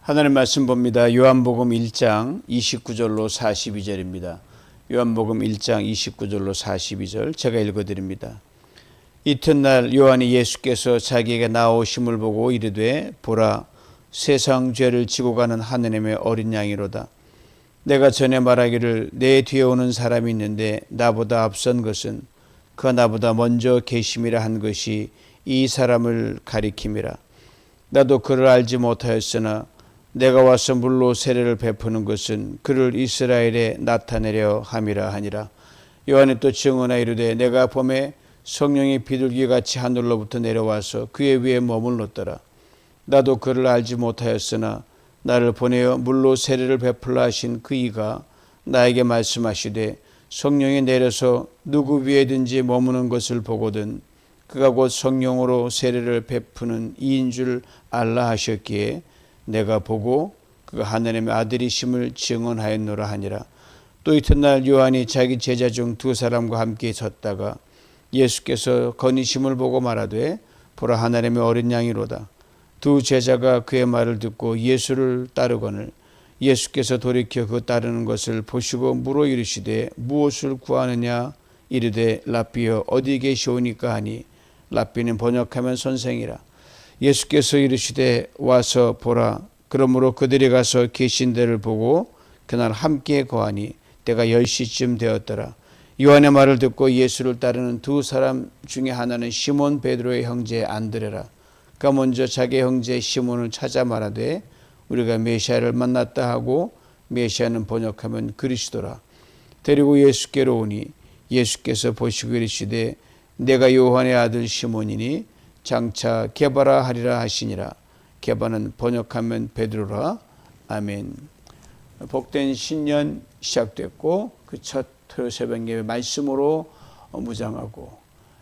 하나님 말씀 봅니다. 요한복음 1장 29절로 42절입니다. 요한복음 1장 29절로 42절 제가 읽어드립니다. 이튿날 요한이 예수께서 자기에게 나오심을 보고 이르되 보라 세상 죄를 지고 가는 하느님의 어린 양이로다. 내가 전에 말하기를 내 뒤에 오는 사람이 있는데 나보다 앞선 것은 그가 나보다 먼저 계심이라 한 것이 이 사람을 가리킴이라. 나도 그를 알지 못하였으나 내가 와서 물로 세례를 베푸는 것은 그를 이스라엘에 나타내려 함이라 하니라. 요한이 또 증언하여 이르되 내가 봄에 성령이 비둘기같이 하늘로부터 내려와서 그의 위에 머물렀더라. 나도 그를 알지 못하였으나 나를 보내어 물로 세례를 베풀라 하신 그 이가 나에게 말씀하시되 성령이 내려서 누구 위에든지 머무는 것을 보거든 그가 곧 성령으로 세례를 베푸는 이인 줄 알라 하셨기에 내가 보고 그가 하나님의 아들이심을 증언하였노라 하니라. 또 이튿날 요한이 자기 제자 중 두 사람과 함께 섰다가 예수께서 거니심을 보고 말하되 보라 하나님의 어린 양이로다. 두 제자가 그의 말을 듣고 예수를 따르거늘 예수께서 돌이켜 그 따르는 것을 보시고 물어 이르시되 무엇을 구하느냐 이르되 랍비여 어디 계시오니까 하니 랍비는 번역하면 선생이라. 예수께서 이르시되 와서 보라. 그러므로 그들이 가서 계신 데를 보고 그날 함께 거하니 때가 10시쯤 되었더라. 요한의 말을 듣고 예수를 따르는 두 사람 중에 하나는 시몬 베드로의 형제 안드레라. 그가 먼저 자기 형제 시몬을 찾아 말하되 우리가 메시아를 만났다 하고 메시아는 번역하면 그리스도라. 데리고 예수께로 오니 예수께서 보시고 이르시되 내가 요한의 아들 시몬이니 장차 게바라 하리라 하시니라. 게바는 번역하면 베드로라. 아멘. 복된 신년 시작됐고 그 첫 토요 새벽 예배 말씀으로 무장하고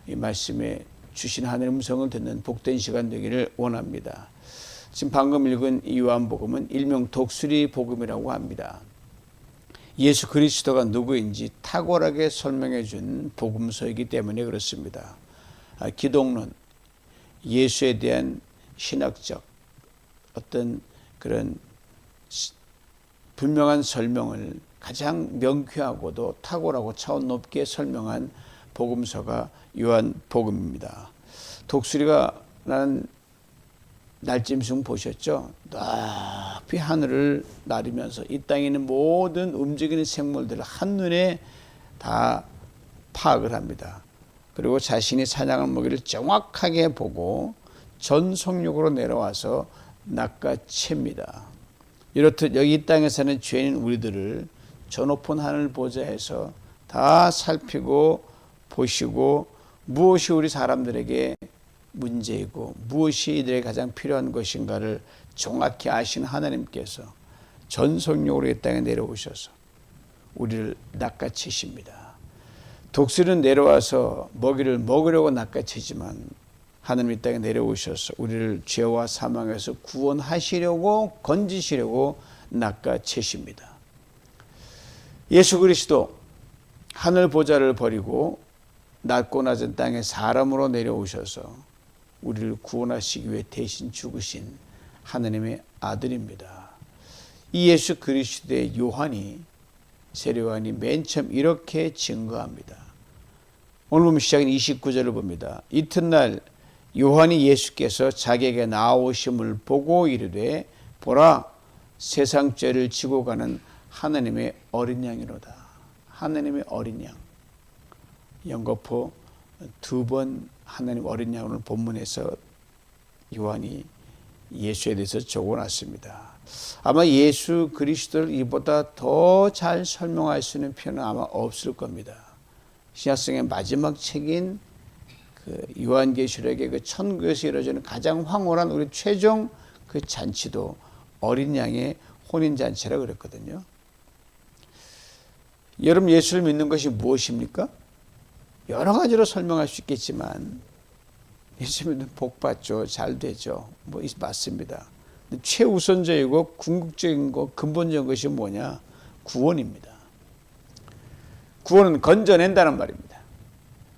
이 말씀에 주신 하늘의 음성을 듣는 복된 시간 되기를 원합니다. 지금 방금 읽은 이 요한복음은 일명 독수리 복음이라고 합니다. 예수 그리스도가 누구인지 탁월하게 설명해 준 복음서이기 때문에 그렇습니다. 기독론, 예수에 대한 신학적 어떤 그런 분명한 설명을 가장 명쾌하고도 탁월하고 차원 높게 설명한 복음서가 요한복음입니다. 독수리가 나는 날짐승 보셨죠? 높이 하늘을 나르면서 이 땅에 있는 모든 움직이는 생물들을 한눈에 다 파악을 합니다. 그리고 자신이 사냥할 먹이를 정확하게 보고 전속력으로 내려와서 낚아챕니다. 이렇듯 여기 이 땅에 사는 죄인 우리들을 저 높은 하늘 보좌에서 다 살피고 보시고 무엇이 우리 사람들에게 문제이고 무엇이 이들에게 가장 필요한 것인가를 정확히 아신 하나님께서 전속력으로 이 땅에 내려오셔서 우리를 낚아채십니다. 독수리는 내려와서 먹이를 먹으려고 낚아채지만 하나님 이 땅에 내려오셔서 우리를 죄와 사망에서 구원하시려고 건지시려고 낚아채십니다. 예수 그리스도 하늘 보좌를 버리고 낮고 낮은 땅에 사람으로 내려오셔서 우리를 구원하시기 위해 대신 죽으신 하나님의 아들입니다. 이 예수 그리스도의 요한이 세례요한이 맨 처음 이렇게 증거합니다. 오늘 보면 시작인 29절을 봅니다. 이튿날 요한이 예수께서 자기에게 나오심을 보고 이르되 보라 세상 죄를 지고 가는 하나님의 어린 양이로다. 하나님의 어린 양. 연거푸 두 번 하나님 어린 양을 본문에서 요한이 예수에 대해서 적어놨습니다. 아마 예수 그리스도를 이보다 더 잘 설명할 수 있는 표현은 아마 없을 겁니다. 신약성의 마지막 책인 그 요한계시록의 그 천국에서 이루어지는 가장 황홀한 우리 최종 그 잔치도 어린 양의 혼인잔치라고 그랬거든요. 여러분 예수를 믿는 것이 무엇입니까? 여러 가지로 설명할 수 있겠지만 예수 믿으면 복 받죠. 잘 되죠. 맞습니다. 근데 최우선적이고 궁극적인 것, 근본적인 것이 뭐냐? 구원입니다. 구원은 건져낸다는 말입니다.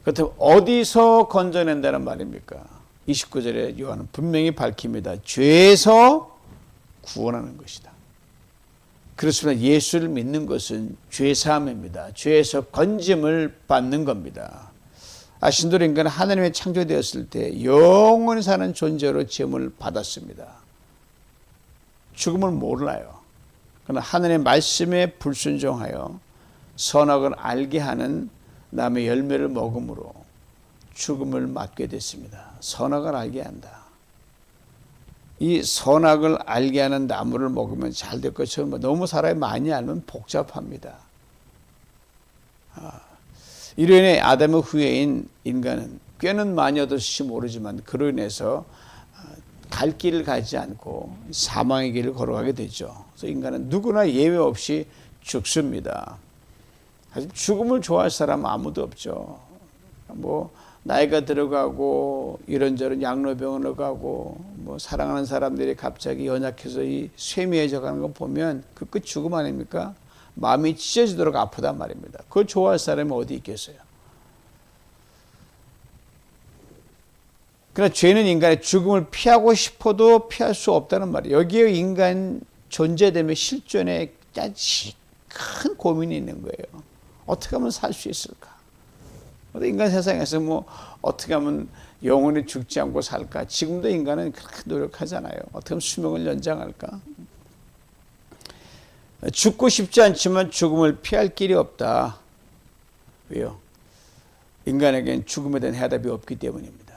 그렇다면 어디서 건져낸다는 말입니까? 29절에 요한은 분명히 밝힙니다. 죄에서 구원하는 것이다. 그렇습니다. 예수를 믿는 것은 죄 사함입니다. 죄에서 건짐을 받는 겁니다. 아신 대로 인간은 하나님의 창조되었을 때 영원히 사는 존재로 지음을 받았습니다. 죽음을 몰라요. 그러나 하나님의 말씀에 불순종하여 선악을 알게 하는 남의 열매를 먹음으로 죽음을 맞게 됐습니다. 선악을 알게 한다. 이 선악을 알게 하는 나무를 먹으면 잘 될 것처럼 너무 사람이 많이 알면 복잡합니다. 이로 인해 아담의 후예인 인간은 꽤는 많이 얻었을지 모르지만 그로 인해서 갈 길을 가지 않고 사망의 길을 걸어가게 되죠. 그래서 인간은 누구나 예외 없이 죽습니다. 사실 죽음을 좋아할 사람은 아무도 없죠. 뭐 나이가 들어가고 이런저런 양로병원을 가고 뭐 사랑하는 사람들이 갑자기 연약해서 이 쇠미해져 가는 거 보면 그 끝 죽음 아닙니까? 마음이 찢어지도록 아프단 말입니다. 그걸 좋아할 사람이 어디 있겠어요? 그러나 죄는 인간의 죽음을 피하고 싶어도 피할 수 없다는 말이에요. 여기에 인간 존재됨의 실존에 큰 고민이 있는 거예요. 어떻게 하면 살 수 있을까? 인간 세상에서 뭐 어떻게 하면 영원히 죽지 않고 살까? 지금도 인간은 그렇게 노력하잖아요. 어떻게 하면 수명을 연장할까? 죽고 싶지 않지만 죽음을 피할 길이 없다. 왜요? 인간에겐 죽음에 대한 해답이 없기 때문입니다.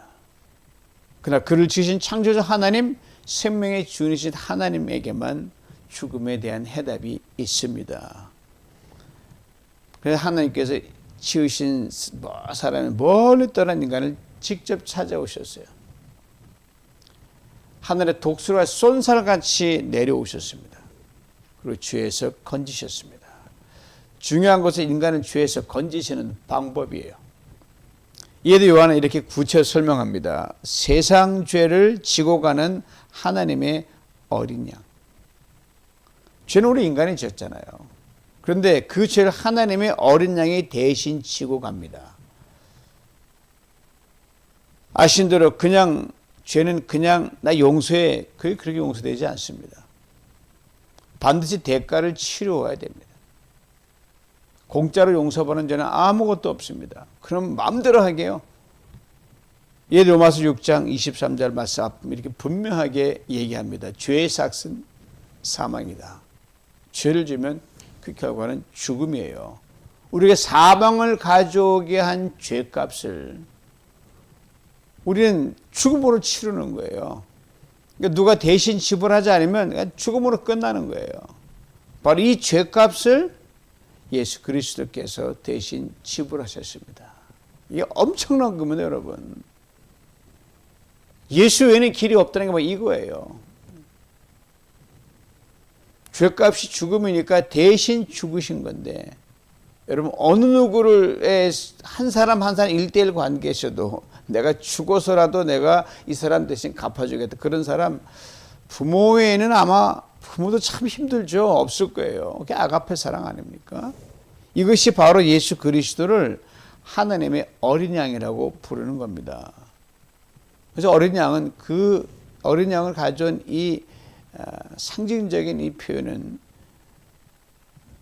그러나 그를 지으신 창조자 하나님, 생명의 주인이신 하나님에게만 죽음에 대한 해답이 있습니다. 그래서 하나님께서 지으신 사람이 멀리 떠난 인간을 직접 찾아오셨어요. 하늘의 독수리와 쏜살같이 내려오셨습니다. 그리고 죄에서 건지셨습니다. 중요한 것은 인간은 죄에서 건지시는 방법이에요. 이에도 요한은 이렇게 구체적으로 설명합니다. 세상 죄를 지고 가는 하나님의 어린 양. 죄는 우리 인간이 졌잖아요. 그런데 그 죄를 하나님의 어린 양이 대신 지고 갑니다. 아신 대로 그냥 죄는 그냥 나 용서해. 그게 그렇게 용서되지 않습니다. 반드시 대가를 치러와야 됩니다. 공짜로 용서받는 죄는 아무것도 없습니다. 그럼 마음대로 하게요. 예, 로마서 6장 23절 말씀 이렇게 분명하게 얘기합니다. 죄의 삭은 사망이다. 죄를 지면 그 결과는 죽음이에요. 우리가 사망을 가져오게 한 죄값을 우리는 죽음으로 치르는 거예요. 그러니까 누가 대신 지불하지 않으면 죽음으로 끝나는 거예요. 바로 이 죄값을 예수 그리스도께서 대신 지불하셨습니다. 이게 엄청난 겁니다, 여러분. 예수 외에는 길이 없다는 게 뭐 이거예요. 죄값이 죽음이니까 대신 죽으신 건데, 여러분 어느 누구를 한 사람 한 사람 1대1 관계에서도 내가 죽어서라도 내가 이 사람 대신 갚아주겠다. 그런 사람 부모 외에는 아마 부모도 참 힘들죠. 없을 거예요. 그게 아가페 사랑 아닙니까? 이것이 바로 예수 그리스도를 하나님의 어린 양이라고 부르는 겁니다. 그래서 어린 양은 그 어린 양을 가져온 이 상징적인 이 표현은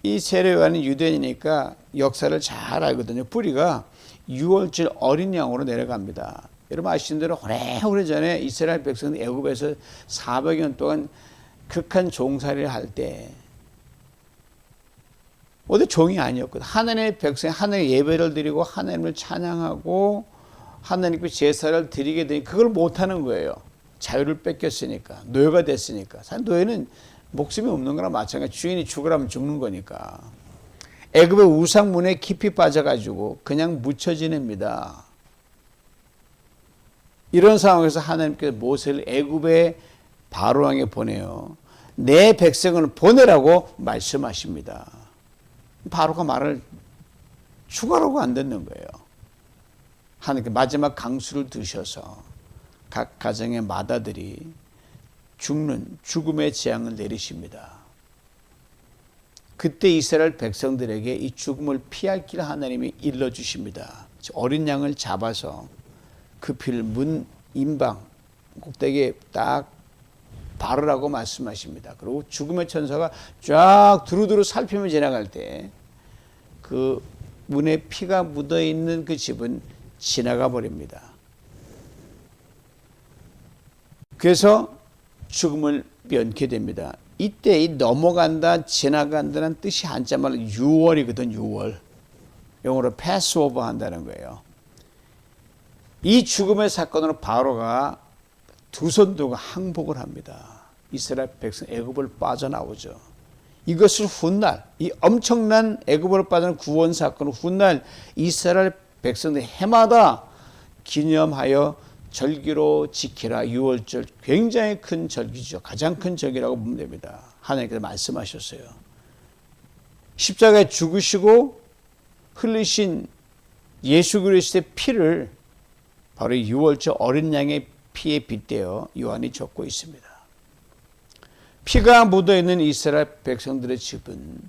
이 세례요한은 유대인이니까 역사를 잘 알거든요. 뿌리가 유월절 어린 양으로 내려갑니다. 여러분 아시는 대로 오래전에 이스라엘 백성은 애굽에서 400년 동안 극한 종살이를 할 때 어디 종이 아니었거든. 하나님의 백성이 하나님의 예배를 드리고 하나님을 찬양하고 하나님께 제사를 드리게 되니 그걸 못하는 거예요. 자유를 뺏겼으니까. 노예가 됐으니까. 사실 노예는 목숨이 없는 거랑 마찬가지. 주인이 죽으라면 죽는 거니까. 애굽의 우상문에 깊이 빠져가지고 그냥 묻혀 지냅니다. 이런 상황에서 하나님께서 모세를 애굽의 바로왕에 보내요. 내 백성을 보내라고 말씀하십니다. 바로가 말을 추가라고 안 듣는 거예요. 하나님께 마지막 강수를 드셔서 각 가정의 마다들이 죽는 죽음의 재앙을 내리십니다. 그때 이스라엘 백성들에게 이 죽음을 피할 길 하나님이 일러주십니다. 어린 양을 잡아서 그 피를 문 임방 꼭대기에 딱 바르라고 말씀하십니다. 그리고 죽음의 천사가 쫙 두루두루 살피며 지나갈 때 그 문에 피가 묻어 있는 그 집은 지나가 버립니다. 그래서 죽음을 면케 됩니다. 이때 이 넘어간다, 지나간다는 뜻이 한자말로 유월이거든. 유월. 영어로 패스오버 한다는 거예요. 이 죽음의 사건으로 바로가 두 손 들고 항복을 합니다. 이스라엘 백성 애굽을 빠져나오죠. 이것을 훗날, 이 엄청난 애굽으로 빠져나온 구원 사건을 훗날 이스라엘 백성들 해마다 기념하여 절기로 지키라. 유월절 굉장히 큰 절기죠. 가장 큰 절기라고 보면 됩니다. 하나님께서 말씀하셨어요. 십자가에 죽으시고 흘리신 예수 그리스도의 피를 바로 유월절 어린 양의 피에 빗대어 요한이 적고 있습니다. 피가 묻어있는 이스라엘 백성들의 집은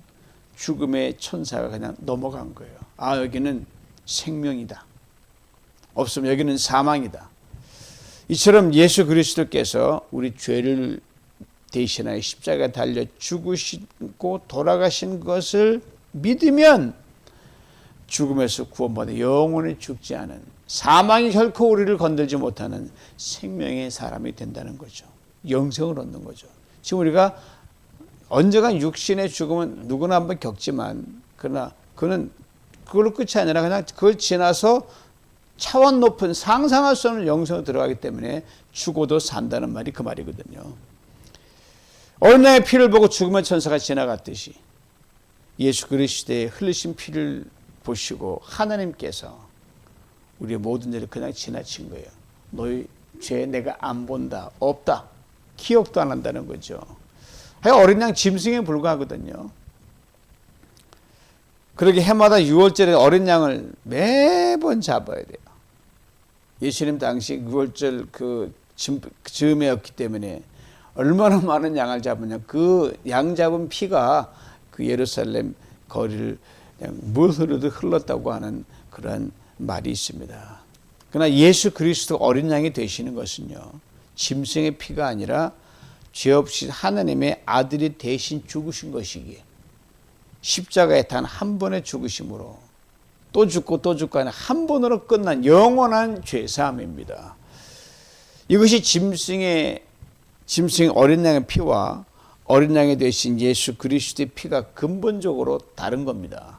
죽음의 천사가 그냥 넘어간 거예요. 아, 여기는 생명이다. 없으면 여기는 사망이다. 이처럼 예수 그리스도께서 우리 죄를 대신하여 십자가에 달려 죽으시고 돌아가신 것을 믿으면 죽음에서 구원받아 영원히 죽지 않은, 사망이 결코 우리를 건들지 못하는 생명의 사람이 된다는 거죠. 영생을 얻는 거죠. 지금 우리가 언젠가 육신의 죽음은 누구나 한번 겪지만, 그러나 그는 그걸로 끝이 아니라 그냥 그걸 지나서 차원 높은 상상할 수 없는 영생으로 들어가기 때문에 죽어도 산다는 말이 그 말이거든요. 어린 양의 피를 보고 죽음의 천사가 지나갔듯이 예수 그리스도의 흘리신 피를 보시고 하나님께서 우리의 모든 죄를 그냥 지나친 거예요. 너희 죄 내가 안 본다, 없다, 기억도 안 한다는 거죠. 어린 양 짐승에 불과하거든요. 그렇게 해마다 6월절에 어린 양을 매번 잡아야 돼요. 예수님 당시 6월절 그 즈음이었기 때문에 얼마나 많은 양을 잡으냐. 그 양 잡은 피가 그 예루살렘 거리를 그냥 물 흐르듯 흘렀다고 하는 그런 말이 있습니다. 그러나 예수 그리스도 어린 양이 되시는 것은요, 짐승의 피가 아니라 죄 없이 하나님의 아들이 대신 죽으신 것이기에 십자가에 단 한 번의 죽으심으로 또 죽고 또 죽고 하는 한 번으로 끝난 영원한 죄사함입니다. 이것이 짐승 어린 양의 피와 어린 양이 되신 예수 그리스도의 피가 근본적으로 다른 겁니다.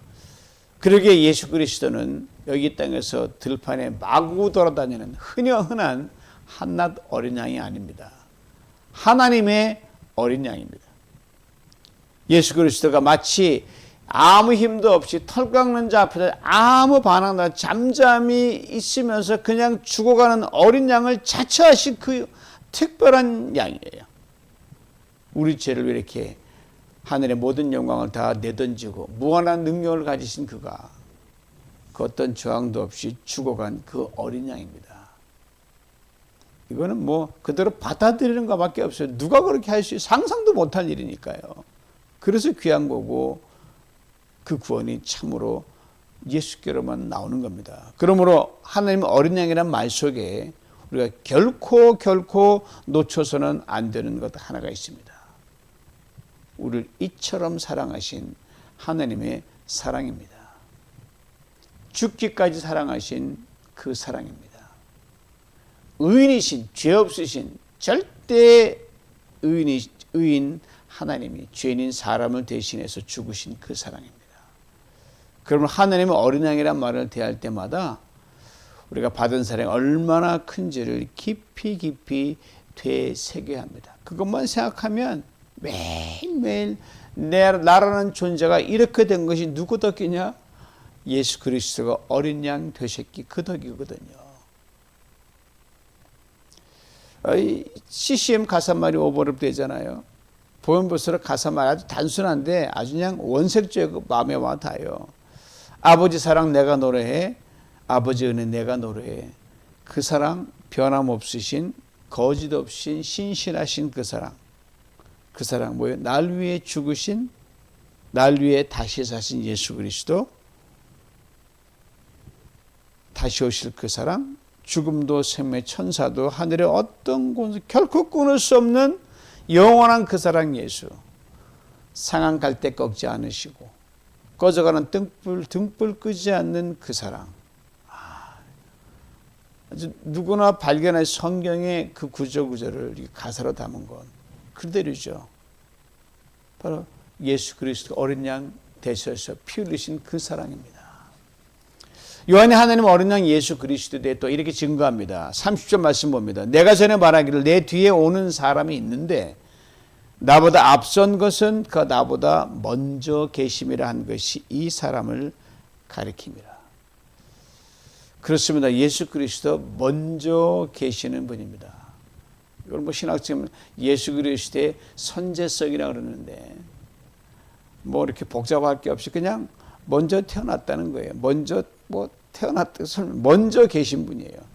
그러기에 예수 그리스도는 여기 땅에서 들판에 마구 돌아다니는 흔한 한낱 어린 양이 아닙니다. 하나님의 어린 양입니다. 예수 그리스도가 마치 아무 힘도 없이 털 깎는 자 앞에서 아무 반항도 없이 잠잠히 있으면서 그냥 죽어가는 어린 양을 자처하신 그 특별한 양이에요. 우리 죄를 이렇게 하늘의 모든 영광을 다 내던지고 무한한 능력을 가지신 그가 그 어떤 저항도 없이 죽어간 그 어린 양입니다. 이거는 뭐 그대로 받아들이는 것밖에 없어요. 누가 그렇게 할 수 있어요? 상상도 못할 일이니까요. 그래서 귀한 거고 그 구원이 참으로 예수께로만 나오는 겁니다. 그러므로 하나님 어린 양이란 말 속에 우리가 결코 놓쳐서는 안 되는 것 하나가 있습니다. 우리를 이처럼 사랑하신 하나님의 사랑입니다. 죽기까지 사랑하신 그 사랑입니다. 의인이신, 죄 없으신 절대 의인 하나님이 죄인인 사람을 대신해서 죽으신 그 사랑입니다. 그러면 하나님의 어린 양이란 말을 대할 때마다 우리가 받은 사랑이 얼마나 큰지를 깊이 되새겨야 합니다. 그것만 생각하면 매일매일 나라는 존재가 이렇게 된 것이 누구 덕이냐? 예수 그리스도가 어린 양 되셨기 그 덕이거든요. CCM 가사말이 오버랩 되잖아요. 보면 볼수록 가사말 아주 단순한데 아주 그냥 원색적이고 마음에 와 닿아요. 아버지 사랑 내가 노래해, 아버지 은혜 내가 노래해. 그 사랑 변함없으신 거짓 없인 신실하신 그 사랑 뭐예요? 날 위해 죽으신, 날 위해 다시 사신 예수 그리스도, 다시 오실 그 사랑, 죽음도 생명의 천사도 하늘의 어떤 곳에 결코 끊을 수 없는 영원한 그 사랑 예수. 상한 갈 때 꺾지 않으시고 꺼져가는 등불 끄지 않는 그 사랑. 아주 누구나 발견할 성경의 그 구절을 가사로 담은 건 그대로죠. 바로 예수 그리스도 어린 양 되셔서 피 흘리신 그 사랑입니다. 요한이 하나님 어린 양 예수 그리스도에 대해 또 이렇게 증거합니다. 30절 말씀 봅니다. 내가 전에 말하기를 내 뒤에 오는 사람이 있는데 나보다 앞선 것은 그 나보다 먼저 계심이라 한 것이 이 사람을 가리킵니다. 그렇습니다. 예수 그리스도 먼저 계시는 분입니다. 이건 신학적으로 예수 그리스도의 선제성이라고 그러는데 이렇게 복잡할 게 없이 그냥 먼저 태어났다는 거예요. 먼저 먼저 계신 분이에요.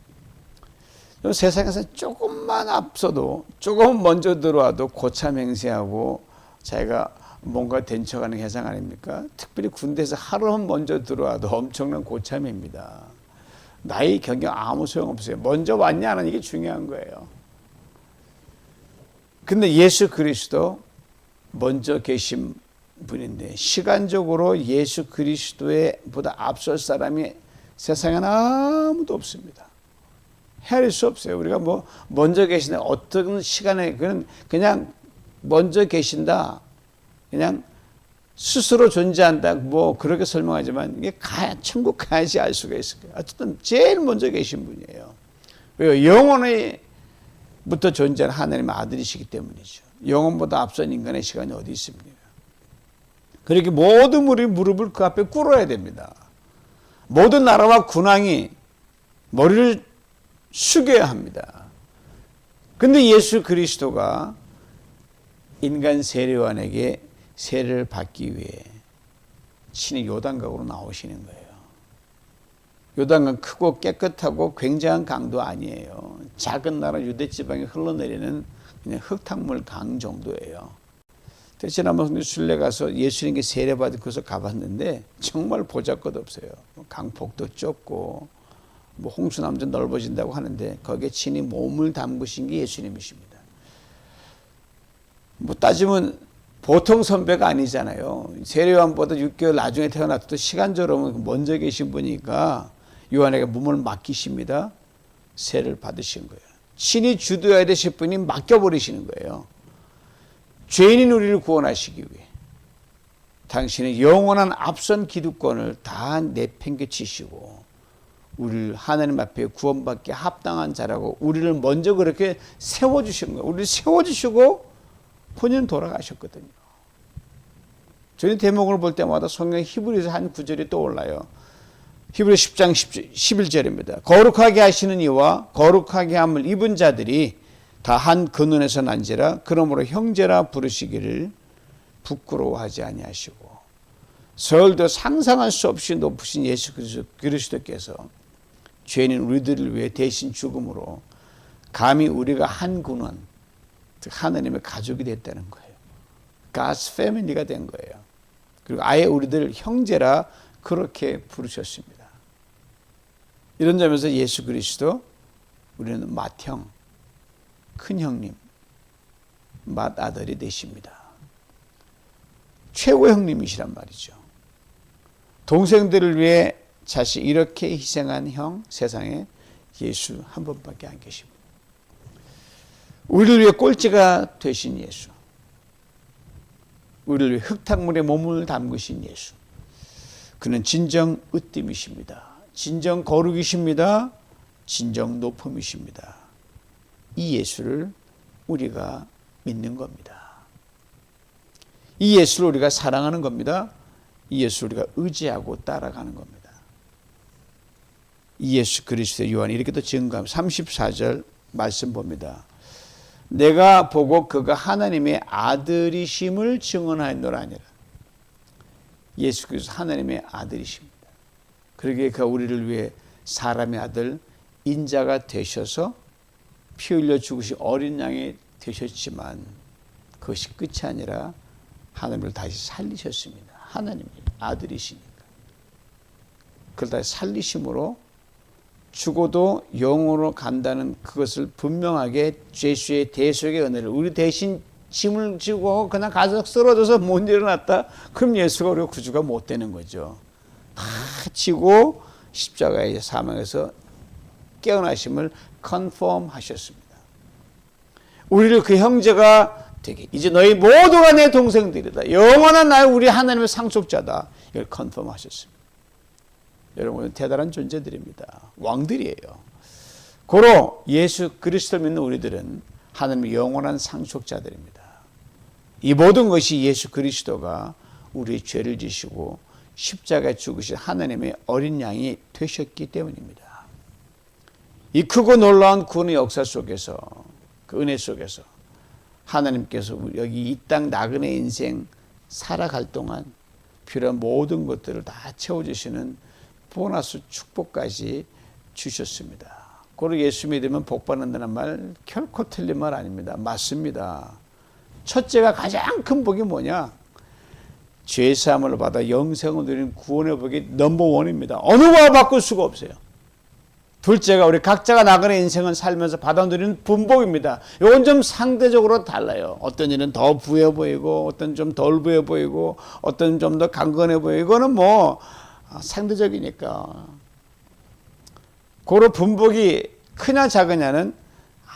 세상에서 조금만 앞서도 조금 먼저 들어와도 고참 행세하고 자기가 뭔가 된 척하는 회상 아닙니까? 특별히 군대에서 하루만 먼저 들어와도 엄청난 고참입니다. 나이 경경 아무 소용없어요. 먼저 왔냐 안 왔냐 이게 중요한 거예요. 근데 예수 그리스도 먼저 계신 분인데 시간적으로 예수 그리스도에 보다 앞설 사람이 세상에 아무도 없습니다. 헤아릴 수 없어요. 우리가 먼저 계신다 어떤 시간에 그냥 먼저 계신다 그냥 스스로 존재한다 그렇게 설명하지만 이게 천국 가야지 알 수가 있을 거예요. 어쨌든 제일 먼저 계신 분이에요. 왜요? 영원히부터 존재하는 하나님의 아들이시기 때문이죠. 영원보다 앞선 인간의 시간이 어디 있습니까? 그렇게 모든 무릎을 그 앞에 꿇어야 됩니다. 모든 나라와 군왕이 머리를 숙여야 합니다. 그런데 예수 그리스도가 인간 세례요한에게 세례를 받기 위해 친히 요단강으로 나오시는 거예요. 요단강 크고 깨끗하고 굉장한 강도 아니에요. 작은 나라 유대지방에 흘러내리는 그냥 흙탕물 강 정도예요. 지난번 순례 가서 예수님께 세례받을 곳을 가봤는데 정말 보잘것없어요. 강폭도 좁고 홍수남도 넓어진다고 하는데 거기에 친히 몸을 담그신 게 예수님이십니다. 따지면 보통 선배가 아니잖아요. 세례요한보다 6개월 나중에 태어났도 시간적으로 먼저 계신 분이니까 요한에게 몸을 맡기십니다. 세례를 받으신 거예요. 친히 주도해야 되실 분이 맡겨버리시는 거예요. 죄인인 우리를 구원하시기 위해 당신의 영원한 앞선 기득권을 다 내팽개치시고 우리를 하나님 앞에 구원받기 합당한 자라고 우리를 먼저 그렇게 세워주신 거예요. 우리를 세워주시고 본인은 돌아가셨거든요. 저희 대목을 볼 때마다 성경 히브리서 한 구절이 떠올라요. 히브리 10장 11절입니다. 거룩하게 하시는 이와 거룩하게 함을 입은 자들이 다 한 근원에서 난지라 그러므로 형제라 부르시기를 부끄러워하지 아니하시고 서울도 상상할 수 없이 높으신 예수 그리스도께서 죄인인 우리들을 위해 대신 죽음으로 감히 우리가 한 근원 즉 하나님의 가족이 됐다는 거예요. God's family가 된 거예요. 그리고 아예 우리들 형제라 그렇게 부르셨습니다. 이런 점에서 예수 그리스도 우리는 맏형 큰 형님, 맏아들이 되십니다. 최고 형님이시란 말이죠. 동생들을 위해 자신 이렇게 희생한 형 세상에 예수 한 분밖에 안 계십니다. 우리를 위해 꼴찌가 되신 예수, 우리를 위해 흙탕물에 몸을 담그신 예수, 그는 진정 으뜸이십니다. 진정 거룩이십니다. 진정 높음이십니다. 이 예수를 우리가 믿는 겁니다. 이 예수를 우리가 사랑하는 겁니다. 이 예수를 우리가 의지하고 따라가는 겁니다. 이 예수 그리스도의 요한이 이렇게 또 증거합니다. 34절 말씀 봅니다. 내가 보고 그가 하나님의 아들이심을 증언하였노라 하니라. 예수 그리스도 하나님의 아들이십니다. 그러기에 그가 우리를 위해 사람의 아들 인자가 되셔서 피 흘려 죽으신 어린 양이 되셨지만 그것이 끝이 아니라 하나님을 다시 살리셨습니다. 하나님의 아들이시니까. 그걸 다시 살리심으로 죽어도 영으로 간다는 그것을 분명하게 예수의 대속의 은혜를 우리 대신 짐을 지고 그냥 가서 쓰러져서 못 일어났다. 그럼 예수가 우리가 구주가 못 되는 거죠. 다 지고 십자가의 사망에서 깨어나심을 컨펌 하셨습니다. 우리를 그 형제가 되게 이제 너희 모두가 내 동생들이다. 영원한 나의 우리 하나님의 상속자다. 이걸 컨펌 하셨습니다. 여러분은 대단한 존재들입니다. 왕들이에요. 고로 예수 그리스도를 믿는 우리들은 하나님의 영원한 상속자들입니다. 이 모든 것이 예수 그리스도가 우리의 죄를 지시고 십자가에 죽으신 하나님의 어린 양이 되셨기 때문입니다. 이 크고 놀라운 구원의 역사 속에서, 그 은혜 속에서 하나님께서 여기 이 땅 나그네 인생 살아갈 동안 필요한 모든 것들을 다 채워주시는 보너스 축복까지 주셨습니다. 그리고 예수 믿으면 복 받는다는 말 결코 틀린 말 아닙니다. 맞습니다. 첫째가 가장 큰 복이 뭐냐? 죄사함을 받아 영생을 누리는 구원의 복이 넘버원입니다. 어느 거와 바꿀 수가 없어요. 둘째가 우리 각자가 나그네 인생을 살면서 받아 누리는 분복입니다. 이건 좀 상대적으로 달라요. 어떤 일은 더 부해 보이고 어떤 좀 덜 부해 보이고 어떤 좀 더 강건해 보이고 이거는 뭐 상대적이니까. 고로 분복이 크냐 작으냐는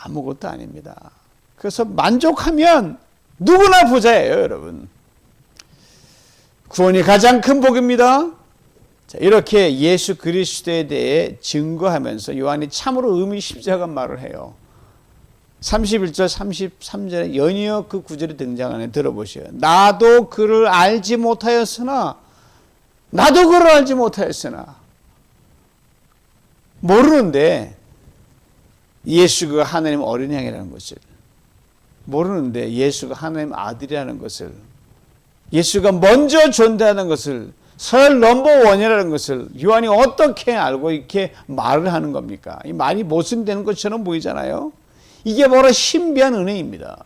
아무것도 아닙니다. 그래서 만족하면 누구나 부자예요, 여러분. 구원이 가장 큰 복입니다. 자, 이렇게 예수 그리스도에 대해 증거하면서 요한이 참으로 의미심장한 말을 해요. 31절 33절에 연이어 그 구절이 등장하네. 들어보세요. 나도 그를 알지 못하였으나 모르는데 예수가 하나님 어린 양이라는 것을 모르는데 예수가 하나님 아들이라는 것을 예수가 먼저 존재하는 것을 설 넘버원이라는 것을 요한이 어떻게 알고 이렇게 말을 하는 겁니까? 이 말이 모순되는 것처럼 보이잖아요. 이게 바로 신비한 은혜입니다.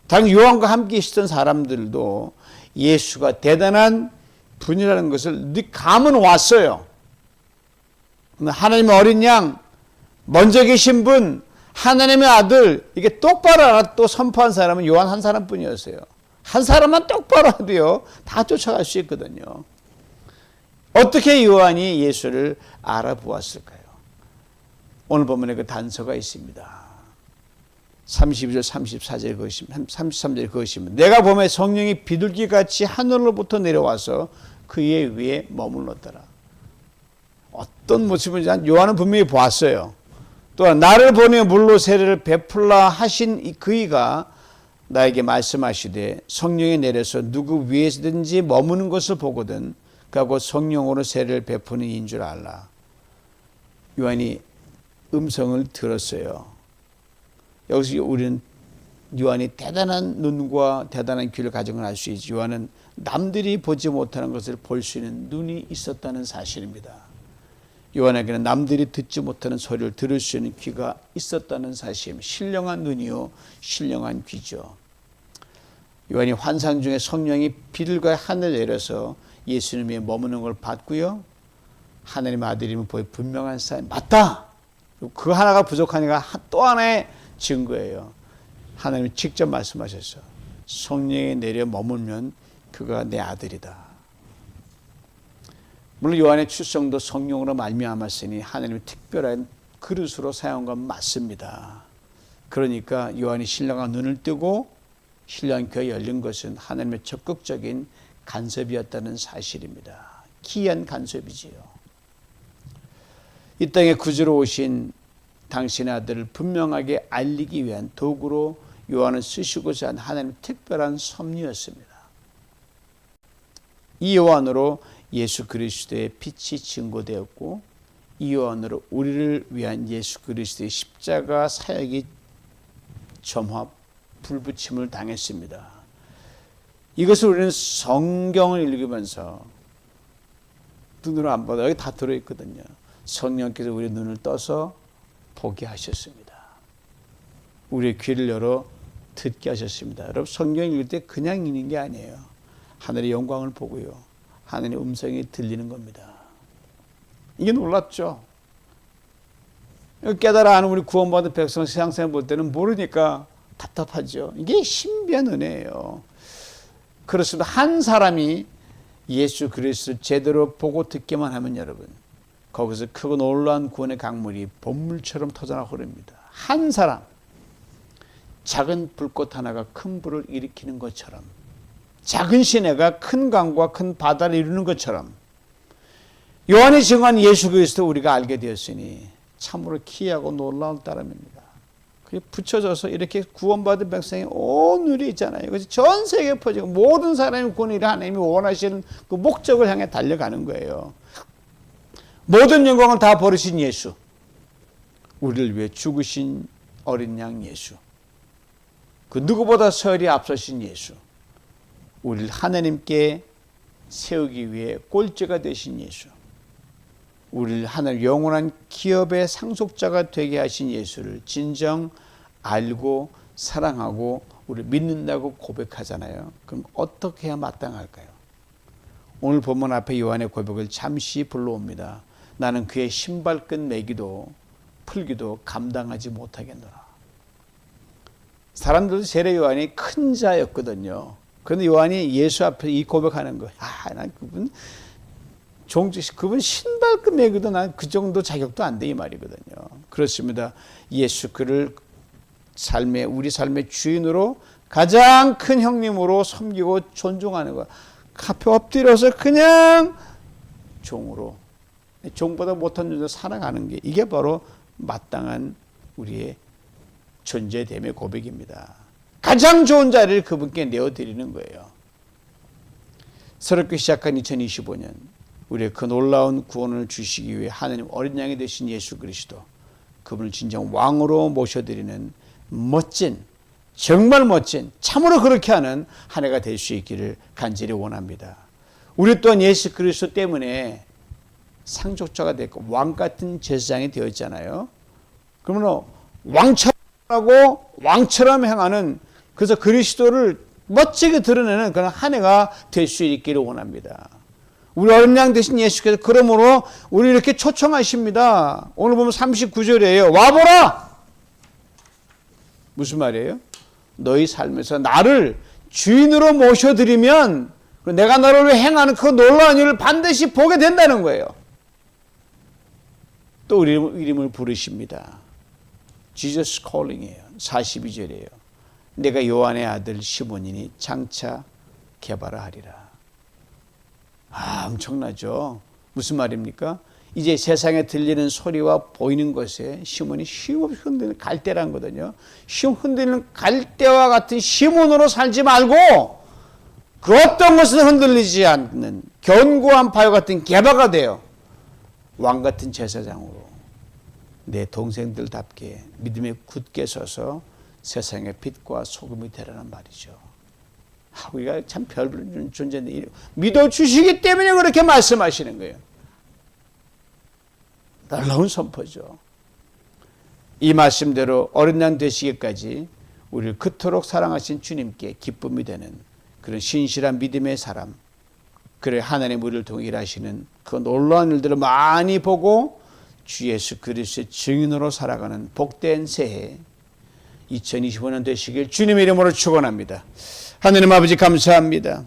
당연히 요한과 함께 있었던 사람들도 예수가 대단한 분이라는 것을 감은 왔어요. 하나님의 어린 양, 먼저 계신 분, 하나님의 아들, 이게 똑바로 알아 또 선포한 사람은 요한 한 사람뿐이었어요. 한 사람만 똑바로 하도요 다 쫓아갈 수 있거든요. 어떻게 요한이 예수를 알아보았을까요? 오늘 본문에 그 단서가 있습니다. 32절 34절 그것입니다. 33절 그것입니다. 내가 보매 성령이 비둘기같이 하늘로부터 내려와서 그의 위에 머물렀더라. 어떤 모습인지 요한은 분명히 보았어요. 또한 나를 보내 물로 세례를 베풀라 하신 그이가 나에게 말씀하시되 성령이 내려서 누구 위에서든지 머무는 것을 보거든 그하고 성령으로 세례를 베푸는 이인 줄 알라. 요한이 음성을 들었어요. 여기서 우리는 요한이 대단한 눈과 대단한 귀를 가진 걸 알 수 있지. 요한은 남들이 보지 못하는 것을 볼 수 있는 눈이 있었다는 사실입니다. 요한에게는 남들이 듣지 못하는 소리를 들을 수 있는 귀가 있었다는 사실입니다. 신령한 눈이요 신령한 귀죠. 요한이 환상 중에 성령이 비둘기가 하늘에 내려서 예수님이 머무는 걸 봤고요. 하나님의 아들임을 보여 분명한 사인 맞다. 그 하나가 부족하니까 또 하나의 증거예요. 하나님이 직접 말씀하셨어. 성령이 내려 머물면 그가 내 아들이다. 물론 요한의 출생도 성령으로 말미암았으니 하나님의 특별한 그릇으로 사용한 건 맞습니다. 그러니까 요한이 신령한 눈을 뜨고 신령한 귀가 열린 것은 하나님의 적극적인 간섭이었다는 사실입니다. 기이한 간섭이지요. 이 땅에 구주로 오신 당신의 아들을 분명하게 알리기 위한 도구로 요한을 쓰시고자 한 하나님의 특별한 섭리였습니다. 이 요한으로 예수 그리스도의 빛이 증거되었고 이 요한으로 우리를 위한 예수 그리스도의 십자가 사역이 점화 불붙임을 당했습니다. 이것을 우리는 성경을 읽으면서 눈으로 안 봐도 여기 다 들어있거든요. 성령께서 우리 눈을 떠서 보게 하셨습니다. 우리의 귀를 열어 듣게 하셨습니다. 여러분 성경 읽을 때 그냥 읽는 게 아니에요. 하늘의 영광을 보고요. 하나님의 음성이 들리는 겁니다. 이게 놀랍죠? 깨달아 아는 우리 구원받은 백성 세상생활 볼 때는 모르니까 답답하죠. 이게 신비한 은혜예요. 그렇습니다. 한 사람이 예수 그리스도 제대로 보고 듣기만 하면 여러분, 거기서 크고 놀라운 구원의 강물이 본물처럼 터져나오고 흐릅니다. 한 사람, 작은 불꽃 하나가 큰 불을 일으키는 것처럼, 작은 시내가 큰 강과 큰 바다를 이루는 것처럼, 요한이 증언한 예수 그리스도 우리가 알게 되었으니 참으로 기이하고 놀라운 따름입니다. 그게 붙여져서 이렇게 구원받은 백성이 온 누리 있잖아요. 그래서 전 세계에 퍼지고 모든 사람이 구원을 하나님이 원하시는 그 목적을 향해 달려가는 거예요. 모든 영광을 다 버리신 예수, 우리를 위해 죽으신 어린 양 예수, 그 누구보다 서열이 앞서신 예수, 우리를 하나님께 세우기 위해 꼴찌가 되신 예수, 우리를 하나님 영원한 기업의 상속자가 되게 하신 예수를 진정 알고 사랑하고 우리 믿는다고 고백하잖아요. 그럼 어떻게 해야 마땅할까요? 오늘 본문 앞에 요한의 고백을 잠시 불러옵니다. 나는 그의 신발끈 매기도 풀기도 감당하지 못하겠노라. 사람들도 세례 요한이 큰 자였거든요. 그런데 요한이 예수 앞에 이 고백하는 거예요. 난 그분 신발끈 매기도 난 그 정도 자격도 안 돼, 이 말이거든요. 그렇습니다. 예수 그를 우리 삶의 주인으로 가장 큰 형님으로 섬기고 존중하는 것. 앞에 엎드려서 그냥 종으로, 종보다 못한 존재 살아가는 게, 이게 바로 마땅한 우리의 존재됨의 고백입니다. 가장 좋은 자리를 그분께 내어드리는 거예요. 새롭게 시작한 2025년, 우리의 그 놀라운 구원을 주시기 위해 하나님 어린 양이 되신 예수 그리스도, 그분을 진정 왕으로 모셔드리는 멋진, 정말 멋진, 참으로 그렇게 하는 한 해가 될 수 있기를 간절히 원합니다. 우리 또한 예수 그리스도 때문에 상속자가 됐고 왕 같은 제사장이 되었잖아요. 그러면 왕처럼 하고 왕처럼 행하는, 그래서 그리스도를 멋지게 드러내는 그런 한 해가 될 수 있기를 원합니다. 우리 어린 양 되신 예수께서 그러므로 우리 이렇게 초청하십니다. 오늘 보면 39절이에요. 와보라! 무슨 말이에요? 너희 삶에서 나를 주인으로 모셔드리면 내가 너를 위해 행하는 그 놀라운 일을 반드시 보게 된다는 거예요. 또 우리 이름을 부르십니다. Jesus calling이에요. 42절이에요. 내가 요한의 아들 시몬이니 장차 개발하리라. 엄청나죠? 무슨 말입니까? 이제 세상에 들리는 소리와 보이는 것에 시몬이 쉼없이 흔들리는 갈대란 거거든요. 흔들리는 갈대와 같은 시몬으로 살지 말고 그 어떤 것은 흔들리지 않는 견고한 바위 같은 개바가 되어 왕 같은 제사장으로 내 동생들답게 믿음에 굳게 서서 세상의 빛과 소금이 되라는 말이죠. 우리가 참 별 존재인데 믿어주시기 때문에 그렇게 말씀하시는 거예요. 놀라운 선포죠. 이 말씀대로 어린 양 되시기까지 우리를 그토록 사랑하신 주님께 기쁨이 되는 그런 신실한 믿음의 사람, 그래 하나님 우리를 통해 일하시는 그 놀라운 일들을 많이 보고 주 예수 그리스도의 증인으로 살아가는 복된 새해 2025년 되시길 주님의 이름으로 축원합니다. 하나님 아버지 감사합니다.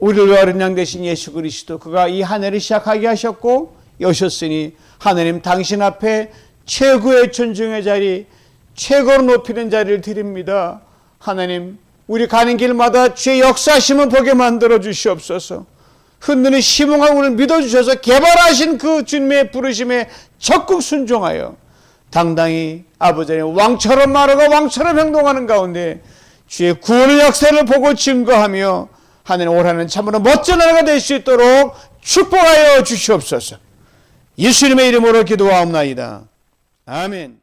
우리를 어린 양 되신 예수 그리스도, 그가 이 한 해를 시작하게 하셨고 여셨으니 하나님 당신 앞에 최고의 존중의 자리, 최고로 높이는 자리를 드립니다. 하나님 우리 가는 길마다 주의 역사심을 보게 만들어 주시옵소서. 흔드는 시몽함을 믿어주셔서 개발하신 그 주님의 부르심에 적극 순종하여 당당히 아버지의 왕처럼 말하고 왕처럼 행동하는 가운데 주의 구원의 역사를 보고 증거하며 하나님 올 한해는 참으로 멋진 하나가 될 수 있도록 축복하여 주시옵소서. 예수님의 이름으로 기도하옵나이다. 아멘.